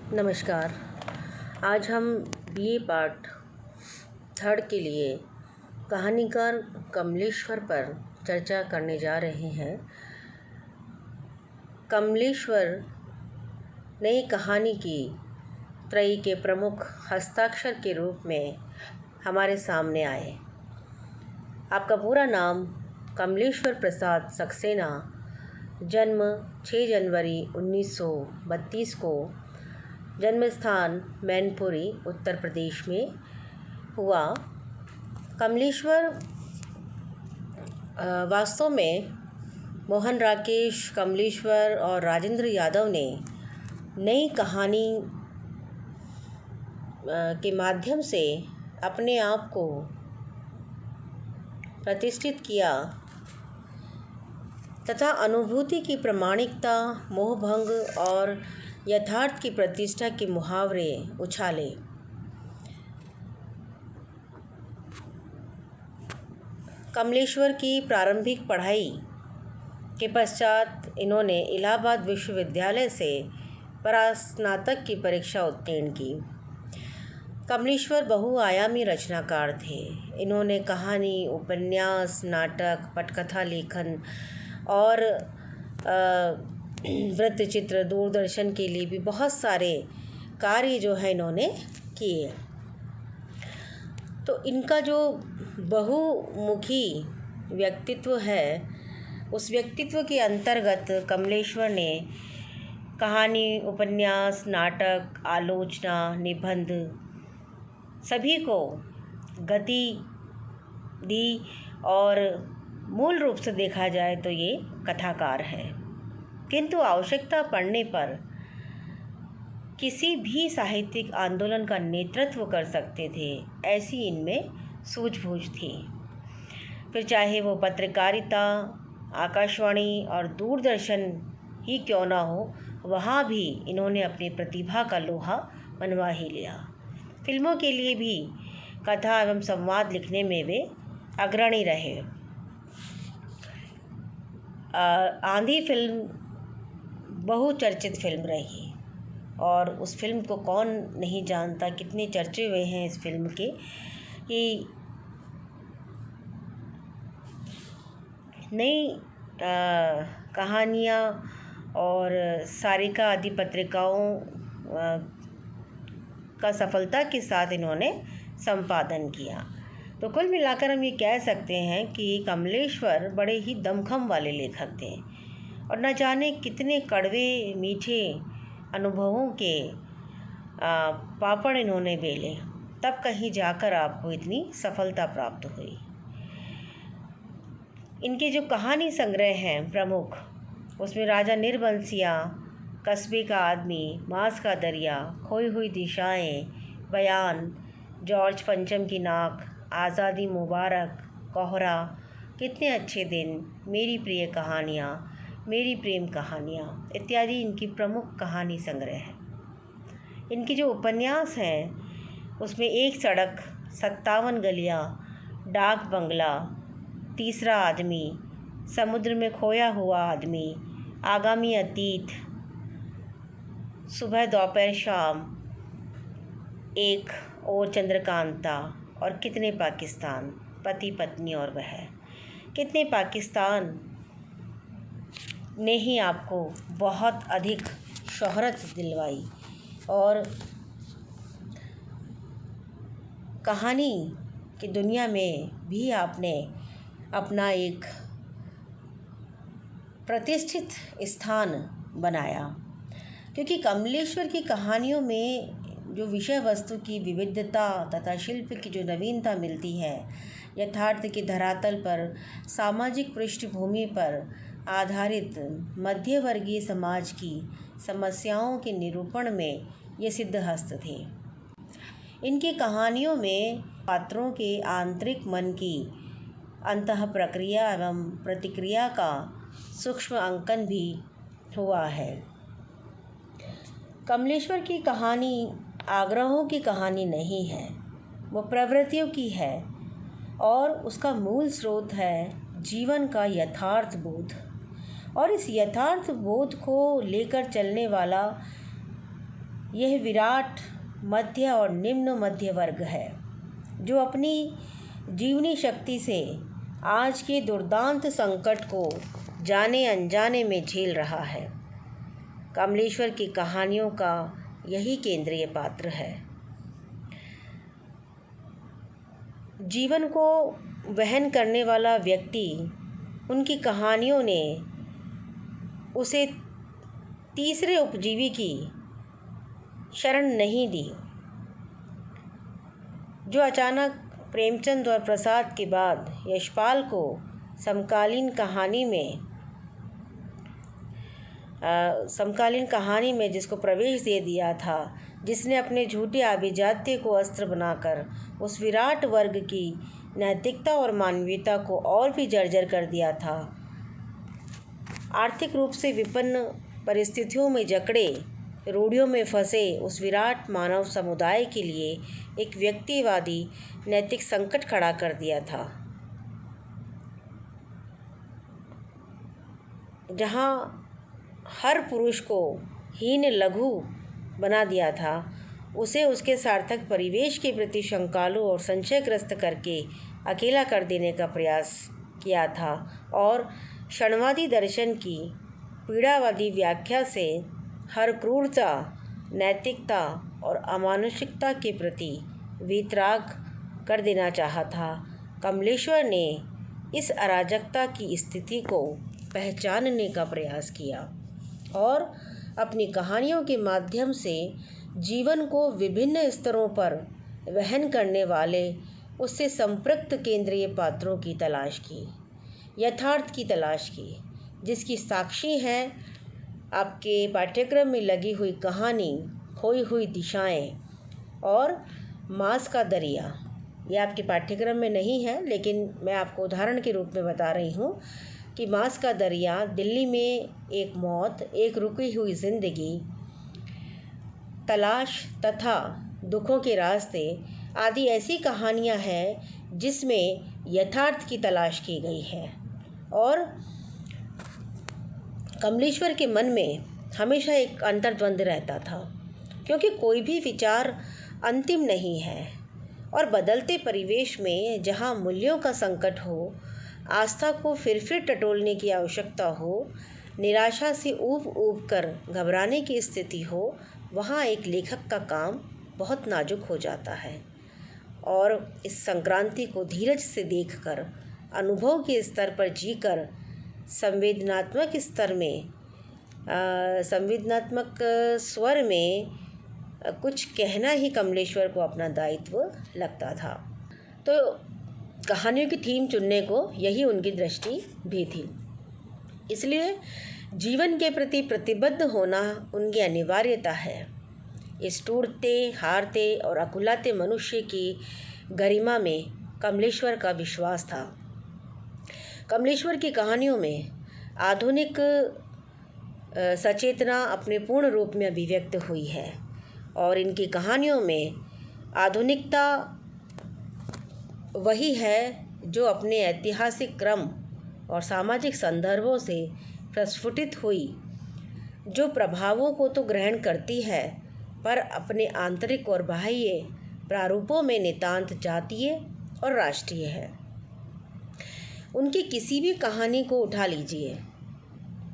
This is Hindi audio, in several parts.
नमस्कार। आज हम बीए पार्ट थर्ड के लिए कहानीकार कमलेश्वर पर चर्चा करने जा रहे हैं। कमलेश्वर नई कहानी की त्रयी के प्रमुख हस्ताक्षर के रूप में हमारे सामने आए। आपका पूरा नाम कमलेश्वर प्रसाद सक्सेना, जन्म 6 जनवरी 1932 को, जन्म स्थान मैनपुरी उत्तर प्रदेश में हुआ। कमलेश्वर वास्तव में मोहन राकेश कमलेश्वर और राजेंद्र यादव ने नई कहानी के माध्यम से अपने आप को प्रतिष्ठित किया तथा अनुभूति की प्रामाणिकता, मोहभंग और यथार्थ की प्रतिष्ठा के मुहावरे उछाले। कमलेश्वर की प्रारंभिक पढ़ाई के पश्चात इन्होंने इलाहाबाद विश्वविद्यालय से परास्नातक की परीक्षा उत्तीर्ण की। कमलेश्वर बहुआयामी रचनाकार थे। इन्होंने कहानी, उपन्यास, नाटक, पटकथा लेखन और वृत्तचित्र, दूरदर्शन के लिए भी बहुत सारे कार्य जो है इन्होंने किए। तो इनका जो बहुमुखी व्यक्तित्व है, उस व्यक्तित्व के अंतर्गत कमलेश्वर ने कहानी, उपन्यास, नाटक, आलोचना, निबंध सभी को गति दी और मूल रूप से देखा जाए तो ये कथाकार है, किंतु आवश्यकता पड़ने पर किसी भी साहित्यिक आंदोलन का नेतृत्व कर सकते थे, ऐसी इनमें सूझबूझ थी। फिर चाहे वो पत्रकारिता, आकाशवाणी और दूरदर्शन ही क्यों ना हो, वहाँ भी इन्होंने अपनी प्रतिभा का लोहा मनवा ही लिया। फिल्मों के लिए भी कथा एवं संवाद लिखने में वे अग्रणी रहे। आंधी फिल्म बहुचर्चित फिल्म रही और उस फिल्म को कौन नहीं जानता, कितने चर्चे हुए हैं इस फिल्म के कि नई कहानियाँ और सारिका आदि पत्रिकाओं का सफलता के साथ इन्होंने संपादन किया। तो कुल मिलाकर हम ये कह सकते हैं कि कमलेश्वर बड़े ही दमखम वाले लेखक थे और न जाने कितने कड़वे मीठे अनुभवों के पापड़ इन्होंने बेले, तब कहीं जाकर आपको इतनी सफलता प्राप्त हुई। इनके जो कहानी संग्रह हैं प्रमुख, उसमें राजा निर्बंसिया, कस्बे का आदमी, मांस का दरिया, खोई हुई दिशाएं, बयान, जॉर्ज पंचम की नाक, आज़ादी मुबारक, कोहरा, कितने अच्छे दिन, मेरी प्रिय कहानियाँ, मेरी प्रेम कहानियाँ इत्यादि इनकी प्रमुख कहानी संग्रह है। इनके जो उपन्यास हैं उसमें एक सड़क, 57 गलियाँ, डाक बंगला, तीसरा आदमी, समुद्र में खोया हुआ आदमी, आगामी अतीत, सुबह दोपहर शाम, एक और चंद्रकांता और कितने पाकिस्तान, पति पत्नी और वह, कितने पाकिस्तान ने ही आपको बहुत अधिक शोहरत दिलवाई और कहानी की दुनिया में भी आपने अपना एक प्रतिष्ठित स्थान बनाया। क्योंकि कमलेश्वर की कहानियों में जो विषय वस्तु की विविधता तथा शिल्प की जो नवीनता मिलती है, यथार्थ की धरातल पर सामाजिक पृष्ठभूमि पर आधारित मध्यवर्गीय समाज की समस्याओं के निरूपण में ये सिद्धहस्त थे। इनकी कहानियों में पात्रों के आंतरिक मन की अंतः प्रक्रिया एवं प्रतिक्रिया का सूक्ष्म अंकन भी हुआ है। कमलेश्वर की कहानी आग्रहों की कहानी नहीं है, वो प्रवृत्तियों की है और उसका मूल स्रोत है जीवन का यथार्थ बोध। और इस यथार्थ बोध को लेकर चलने वाला यह विराट मध्य और निम्न मध्य वर्ग है जो अपनी जीवनी शक्ति से आज के दुर्दांत संकट को जाने अनजाने में झेल रहा है। कमलेश्वर की कहानियों का यही केंद्रीय पात्र है। जीवन को वहन करने वाला व्यक्ति, उनकी कहानियों ने उसे तीसरे उपजीवी की शरण नहीं दी, जो अचानक प्रेमचंद और प्रसाद के बाद यशपाल को समकालीन कहानी में जिसको प्रवेश दे दिया था, जिसने अपने झूठे आभिजात्य को अस्त्र बनाकर उस विराट वर्ग की नैतिकता और मानवीयता को और भी जर्जर कर दिया था। आर्थिक रूप से विपन्न परिस्थितियों में जकड़े, रूढ़ियों में फंसे उस विराट मानव समुदाय के लिए एक व्यक्तिवादी नैतिक संकट खड़ा कर दिया था, जहाँ हर पुरुष को हीन लघु बना दिया था। उसे उसके सार्थक परिवेश के प्रति शंकालु और संशयग्रस्त करके अकेला कर देने का प्रयास किया था और क्षणवादी दर्शन की पीड़ावादी व्याख्या से हर क्रूरता, नैतिकता और अमानुषिकता के प्रति वीतराग कर देना चाहा था। कमलेश्वर ने इस अराजकता की स्थिति को पहचानने का प्रयास किया और अपनी कहानियों के माध्यम से जीवन को विभिन्न स्तरों पर वहन करने वाले उससे संपृक्त केंद्रीय पात्रों की तलाश की, यथार्थ की तलाश की, जिसकी साक्षी है आपके पाठ्यक्रम में लगी हुई कहानी खोई हुई दिशाएं और मांस का दरिया। ये आपके पाठ्यक्रम में नहीं है, लेकिन मैं आपको उदाहरण के रूप में बता रही हूँ कि मांस का दरिया, दिल्ली में एक मौत, एक रुकी हुई जिंदगी, तलाश तथा दुखों के रास्ते आदि ऐसी कहानियाँ हैं जिसमें यथार्थ की तलाश की गई है। और कमलेश्वर के मन में हमेशा एक अंतर्द्वंद रहता था, क्योंकि कोई भी विचार अंतिम नहीं है और बदलते परिवेश में जहाँ मूल्यों का संकट हो, आस्था को फिर टटोलने की आवश्यकता हो, निराशा से ऊब कर घबराने की स्थिति हो, वहाँ एक लेखक का काम बहुत नाजुक हो जाता है। और इस संक्रांति को धीरज से देखकर, अनुभव के स्तर पर जीकर, संवेदनात्मक स्वर में कुछ कहना ही कमलेश्वर को अपना दायित्व लगता था। तो कहानियों की थीम चुनने को यही उनकी दृष्टि भी थी। इसलिए जीवन के प्रति प्रतिबद्ध होना उनकी अनिवार्यता है। इस टूटते, हारते और अकुलाते मनुष्य की गरिमा में कमलेश्वर का विश्वास था। कमलेश्वर की कहानियों में आधुनिक सचेतना अपने पूर्ण रूप में अभिव्यक्त हुई है और इनकी कहानियों में आधुनिकता वही है जो अपने ऐतिहासिक क्रम और सामाजिक संदर्भों से प्रस्फुटित हुई, जो प्रभावों को तो ग्रहण करती है पर अपने आंतरिक और बाह्य प्रारूपों में नितांत जातीय और राष्ट्रीय है। उनकी किसी भी कहानी को उठा लीजिए,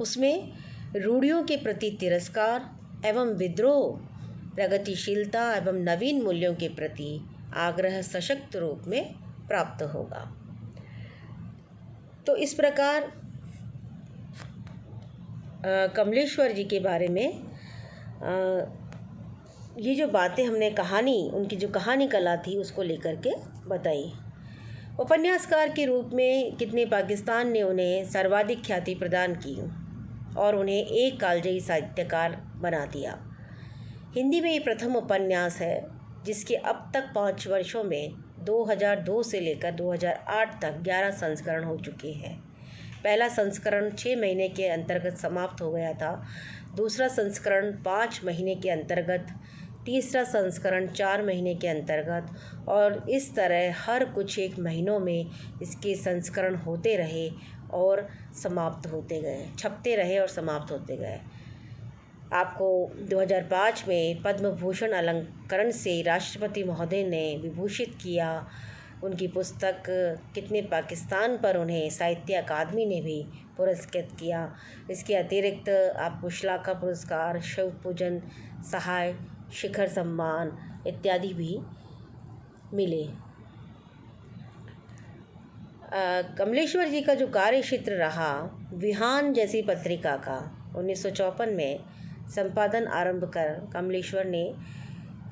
उसमें रूढ़ियों के प्रति तिरस्कार एवं विद्रोह, प्रगतिशीलता एवं नवीन मूल्यों के प्रति आग्रह सशक्त रूप में प्राप्त होगा। तो इस प्रकार कमलेश्वर जी के बारे में ये जो बातें हमने उनकी जो कहानी कला थी उसको लेकर के बताई। उपन्यासकार के रूप में कितने पाकिस्तान ने उन्हें सर्वाधिक ख्याति प्रदान की और उन्हें एक कालजयी साहित्यकार बना दिया। हिंदी में ये प्रथम उपन्यास है जिसके अब तक 5 वर्षों में 2002 से लेकर 2008 तक 11 संस्करण हो चुके हैं। पहला संस्करण 6 महीने के अंतर्गत समाप्त हो गया था, दूसरा संस्करण 5 महीने के अंतर्गत, तीसरा संस्करण 4 महीने के अंतर्गत, और इस तरह हर कुछ एक महीनों में इसके संस्करण होते रहे और समाप्त होते गए, छपते रहे और समाप्त होते गए। आपको 2005 में पद्म भूषण अलंकरण से राष्ट्रपति महोदय ने विभूषित किया। उनकी पुस्तक कितने पाकिस्तान पर उन्हें साहित्य अकादमी ने भी पुरस्कृत किया। इसके अतिरिक्त आपको श्लाघा पुरस्कार, शिव पूजन, सहाय, शिखर सम्मान इत्यादि भी मिले। कमलेश्वर जी का जो कार्य क्षेत्र रहा, विहान जैसी पत्रिका का 1954 में संपादन आरंभ कर कमलेश्वर ने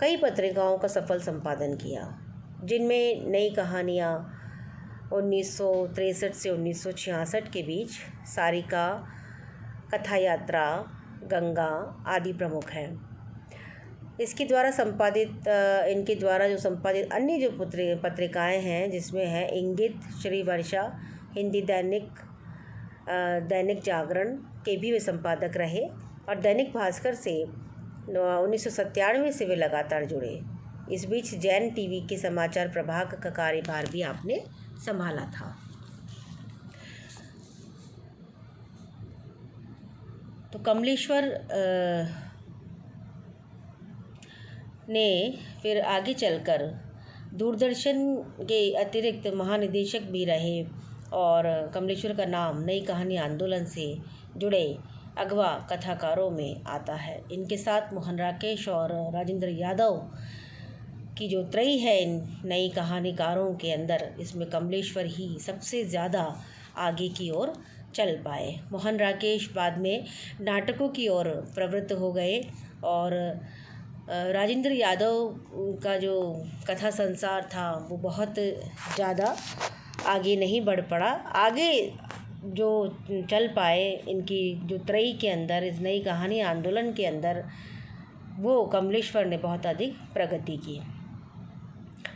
कई पत्रिकाओं का सफल संपादन किया, जिनमें नई कहानियाँ 1963 से 1966 के बीच, सारिका, कथा यात्रा, गंगा आदि प्रमुख हैं। इनके द्वारा जो संपादित अन्य जो पत्रिकाएं हैं, जिसमें है इंगित, श्री वर्षा, हिंदी दैनिक जागरण के भी वे संपादक रहे और दैनिक भास्कर से 1997 से वे लगातार जुड़े। इस बीच जैन टीवी के समाचार प्रभाग का कार्यभार भी आपने संभाला था। तो कमलेश्वर ने फिर आगे चलकर दूरदर्शन के अतिरिक्त महानिदेशक भी रहे और कमलेश्वर का नाम नई कहानी आंदोलन से जुड़े अगवा कथाकारों में आता है। इनके साथ मोहन राकेश और राजेंद्र यादव की जो त्रयी है इन नई कहानीकारों के अंदर, इसमें कमलेश्वर ही सबसे ज़्यादा आगे की ओर चल पाए। मोहन राकेश बाद में नाटकों की ओर प्रवृत्त हो गए और राजेंद्र यादव का जो कथा संसार था वो बहुत ज़्यादा आगे नहीं बढ़ पड़ा। आगे जो चल पाए इनकी जो त्रयी के अंदर, इस नई कहानी आंदोलन के अंदर, वो कमलेश्वर ने बहुत अधिक प्रगति की।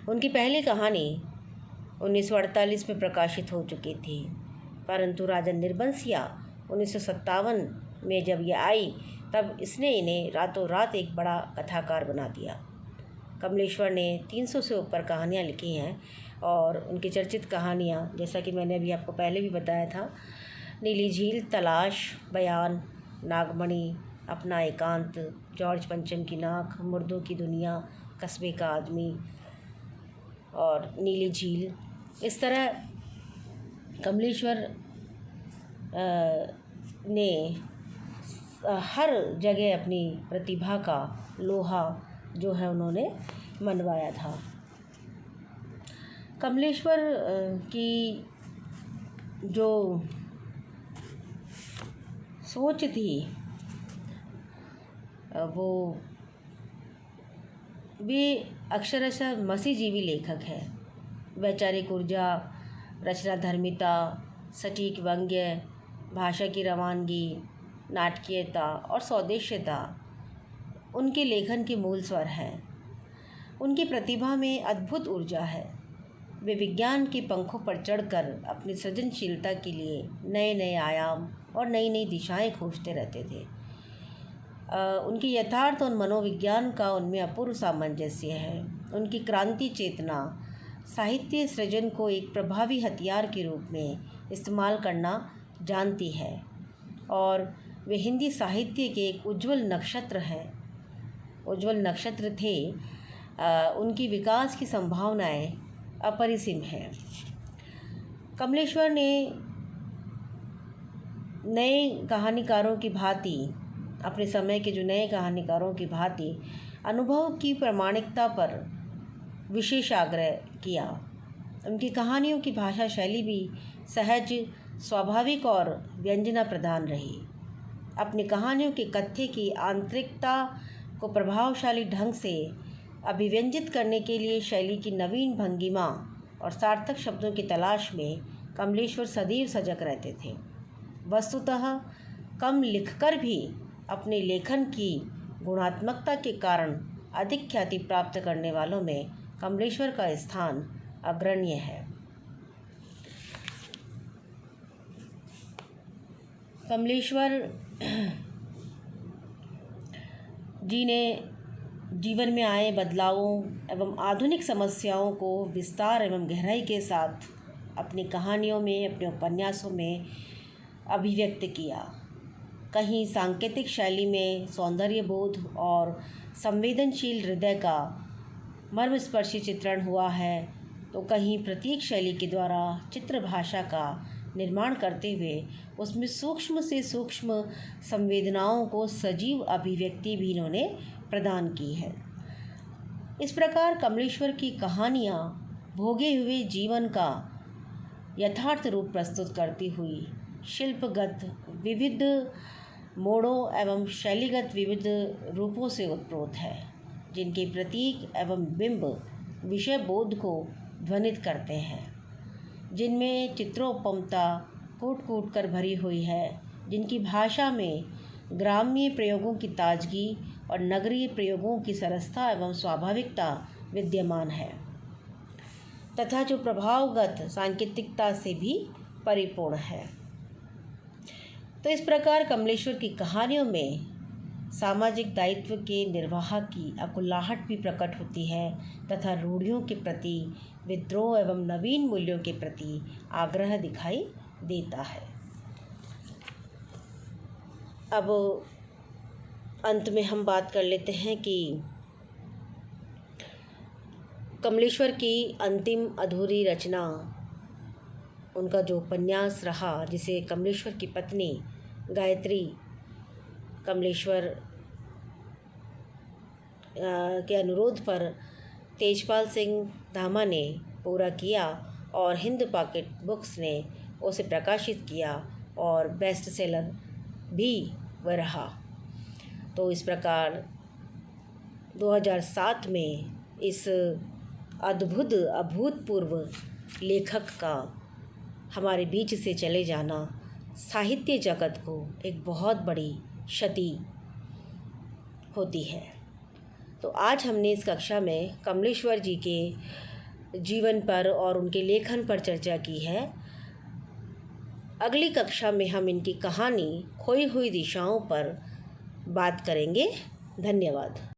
उनकी पहली कहानी 1948 में प्रकाशित हो चुकी थी, परंतु राजा निर्बंसिया 1957 में जब ये आई तब इसने इन्हें रातों रात एक बड़ा कथाकार बना दिया। कमलेश्वर ने 300 से ऊपर कहानियाँ लिखी हैं और उनकी चर्चित कहानियाँ, जैसा कि मैंने अभी आपको पहले भी बताया था, नीली झील, तलाश, बयान, नागमणि, अपना एकांत, जॉर्ज पंचम की नाक, मुर्दों की दुनिया, कस्बे का आदमी और नीली झील, इस तरह कमलेश्वर ने हर जगह अपनी प्रतिभा का लोहा जो है उन्होंने मनवाया था। कमलेश्वर की जो सोच थी वे अक्षरशः मसीहजीवी लेखक है। वैचारिक ऊर्जा, रचनाधर्मिता, सटीक व्यंग्य, भाषा की रवानगी, नाटकीयता और सौदेश्यता उनके लेखन के मूल स्वर हैं। उनकी प्रतिभा में अद्भुत ऊर्जा है। वे विज्ञान के पंखों पर चढ़कर अपनी सृजनशीलता के लिए नए नए आयाम और नई नई दिशाएं खोजते रहते थे। उनकी यथार्थ और मनोविज्ञान का उनमें अपूर्व सामंजस्य है। उनकी क्रांति चेतना साहित्य सृजन को एक प्रभावी हथियार के रूप में इस्तेमाल करना जानती है और वे हिंदी साहित्य के एक उज्जवल नक्षत्र थे। उनकी विकास की संभावनाएं अपरिसीम हैं। कमलेश्वर ने नए कहानीकारों की भांति, अपने समय के जो नए कहानीकारों की भांति, अनुभव की प्रामाणिकता पर विशेष आग्रह किया। उनकी कहानियों की भाषा शैली भी सहज, स्वाभाविक और व्यंजना प्रधान रही। अपनी कहानियों के कथ्य की आंतरिकता को प्रभावशाली ढंग से अभिव्यंजित करने के लिए शैली की नवीन भंगिमा और सार्थक शब्दों की तलाश में कमलेश्वर सदैव सजग रहते थे। वस्तुतः कम लिखकर भी अपने लेखन की गुणात्मकता के कारण अधिक ख्याति प्राप्त करने वालों में कमलेश्वर का स्थान अग्रण्य है। कमलेश्वर जी ने जीवन में आए बदलावों एवं आधुनिक समस्याओं को विस्तार एवं गहराई के साथ अपनी कहानियों में, अपने उपन्यासों में अभिव्यक्त किया। कहीं सांकेतिक शैली में सौंदर्य बोध और संवेदनशील हृदय का मर्मस्पर्शी चित्रण हुआ है, तो कहीं प्रतीक शैली के द्वारा चित्र भाषा का निर्माण करते हुए उसमें सूक्ष्म से सूक्ष्म संवेदनाओं को सजीव अभिव्यक्ति भी इन्होंने प्रदान की है। इस प्रकार कमलेश्वर की कहानियाँ भोगे हुए जीवन का यथार्थ रूप प्रस्तुत करती हुई शिल्पगत विविध मोड़ों एवं शैलीगत विविध रूपों से उत्प्रोत है, जिनके प्रतीक एवं बिंब विषय बोध को ध्वनित करते हैं, जिनमें चित्रोपमता कूट कूट कर भरी हुई है, जिनकी भाषा में ग्राम्य प्रयोगों की ताजगी और नगरीय प्रयोगों की सरसता एवं स्वाभाविकता विद्यमान है, तथा जो प्रभावगत सांकेतिकता से भी परिपूर्ण है। तो इस प्रकार कमलेश्वर की कहानियों में सामाजिक दायित्व के निर्वाह की अकुलाहट भी प्रकट होती है तथा रूढ़ियों के प्रति विद्रोह एवं नवीन मूल्यों के प्रति आग्रह दिखाई देता है। अब अंत में हम बात कर लेते हैं कि कमलेश्वर की अंतिम अधूरी रचना, उनका जो उपन्यास रहा, जिसे कमलेश्वर की पत्नी गायत्री कमलेश्वर के अनुरोध पर तेजपाल सिंह धामा ने पूरा किया और हिंद पॉकेट बुक्स ने उसे प्रकाशित किया और बेस्ट सेलर भी वह रहा। तो इस प्रकार 2007 में इस अभूतपूर्व लेखक का हमारे बीच से चले जाना साहित्य जगत को एक बहुत बड़ी क्षति होती है। तो आज हमने इस कक्षा में कमलेश्वर जी के जीवन पर और उनके लेखन पर चर्चा की है। अगली कक्षा में हम इनकी कहानी खोई हुई दिशाओं पर बात करेंगे। धन्यवाद।